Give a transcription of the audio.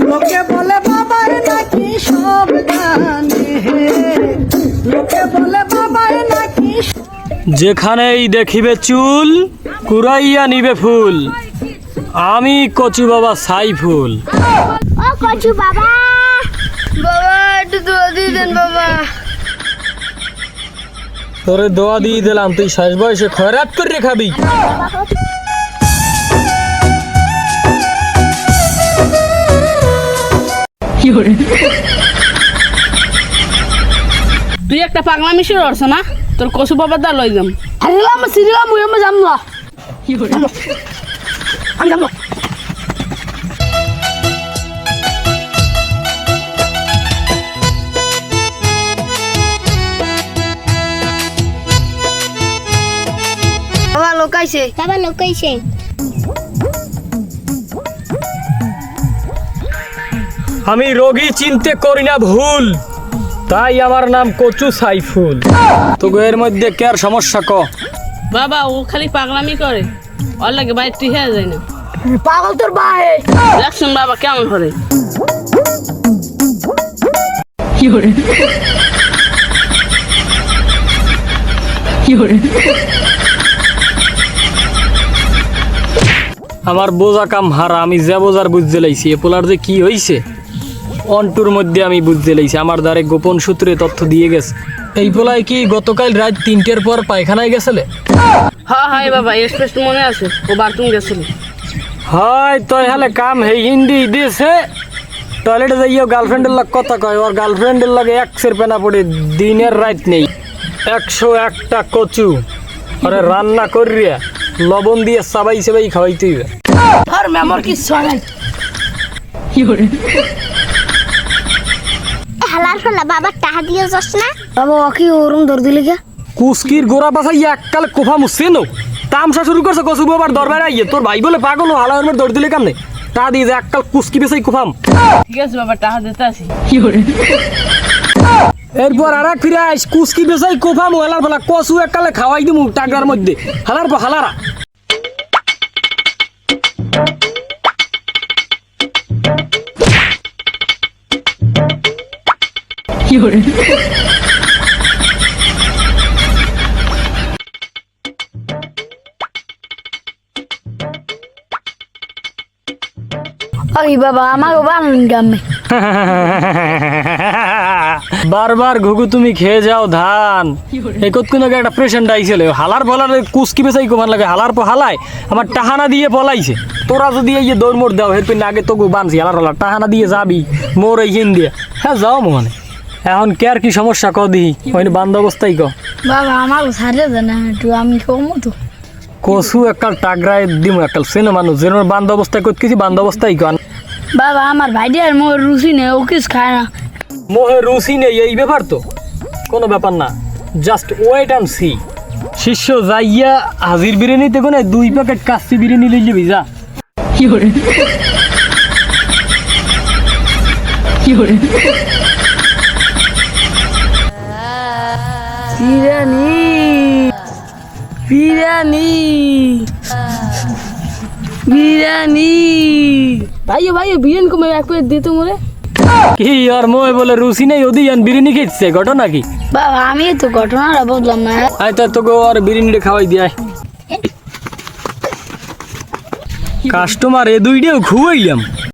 লোকে বলে বাবার নাকি সব জানে, লোকে বলে বাবার নাকি যেখানেই দেখিবে চুল কুড়াইয়া নিবে ফুল, আমি কচু বাবা সাইফুল। ও কচু বাবা, বাবা একটু দোয়া দিয়ে দেন বাবা। তোরে দোয়া দিয়ে দিলাম, তুই শেষ বয়সে খয়রাত করে খাবি। তুই একটা পাগলামি শুরু করছ না, তোর কচু বাবার দা লই যাম। হারিলাম সিরিলাম মুই আমি যাম না, আমি যাম না। বাবা লোকাইছে, বাবা লোকাইছে। আমি রোগী চিনতে করি না ভুল, তাই আমার নাম কচু সাইফুল। তো এর মধ্যে কে আর সমস্যা ক? বাবা ও খালি পাগলামি করে, ওর লাগে বাইরে টিহা যায় না। পাগল তোর ভাই, দেখছেন বাবা কেমন করে। আমার বোঝা কাম হারা, আমি যে বোঝার বুঝতে লাইছি এ পোলার যে কি হইছে অন্টুর মধ্যে আমি বুঝতে লাইছি। আমার দ্বারে গোপন সূত্রে তথ্য দিয়ে গেছে। এই পোলায় কি গতকাল রাত 3টের পর পায়খানায় গেছিলে? হ্যাঁ হ্যাঁ বাবা স্পষ্ট মনে আছে, ও বাথরুম গেছিল। হয় তাই হলে কাম হে হিন্দি দিয়েছে, টয়লেটে যাইও গার্লফ্রেন্ডের লাগ কথা কয়, ওর গার্লফ্রেন্ডের লাগে একসের পেনা পড়ে দিনের রাত নেই। 101টা কচু আরে রান্না করিয়া লবণ দিয়ে সাবাই সাবাই খাওয়াইতে হইবে। আর মেমর কি নাই। হালার ফলা বাবা টাকা দিয়ে যাস না। বাবা ওকে ওরম ধর দিলে কে? কুস্কির গোড়া পাশাই এককালে কোফা মুছে নো তামসা শুরু করছে কচু বাবার দরবারে আইয়ে। তোর ভাই বলে পাগল হালার মেরে দৌড় দিলে কেমনে? তা দিয়ে যে এককাল কুস্কি বেসাই কোফাম। ঠিক আছে বাবা টাকা দিতে আসি। এরপর আর এক ফিরে আইস কুস্কি বেসাই কোফাম হালার ফেলা কচু এককালে খাওয়াই দিমু টাকরার মধ্যে হালার পর হালারা। আরে বাবা আমার বানান গ্রামে বারবার ঘুঘু তুমি খেয়ে যাও ধান। এই কতক্ষণ আগে একটা পেশেন্ট আইছিল হালার ফলার কুস্কি বেসাই কোমান লাগে হালার পর হালায় আমার টাহানা দিয়ে পলাইছে। তোরা যদি এই যে দৌড় মোড় দাও এর পিন আগে তোকে বানছি হালার ফলার টাহানা দিয়ে যাবি মোর এই হিন দিয়ে। হ্যাঁ যাও মানে এখন কে আর কি সমস্যা ক দিই ওই বান্ধ অবস্থায় ক। বাবা আমার সারে দেন একটু, আমি কমো তো। কচু এককাল টাগরায় দিম এককাল সেনো মানুষ যেন বান্ধ অবস্থায় কত কিছু বান্ধ অবস্থায় কন। বাবা আমার ভাইটার মোর রুচি নেই, ও কিছু খায় না। মোহে রুচি নেই এই ব্যাপার তো কোনো ব্যাপার না, জাস্ট ওয়েট অ্যান্ড সি। শিষ্য যাইয়া হাজির বিরিয়ানিতে কোনে 2 প্যাকেট কাচ্চি বিরিয়ানি লই যাবি যা। বিরিয়ানি বিরিয়ানি বিরিয়ানি ভাইও ভাইও বিরিয়ানি কমে এক প্লেট দিত মোরে। কি আর মোহে বলে রুচি নেই ওদি আন বিরিয়ানি খেয়েছে ঘটনা কি? বাবা আমি তো ঘটনাটা বুঝলাম না। আয় তা তোকে আর বিরিয়ানিটা খাওয়াই দিয়ে কাস্টমার এ 2টাও খুয়াইলাম।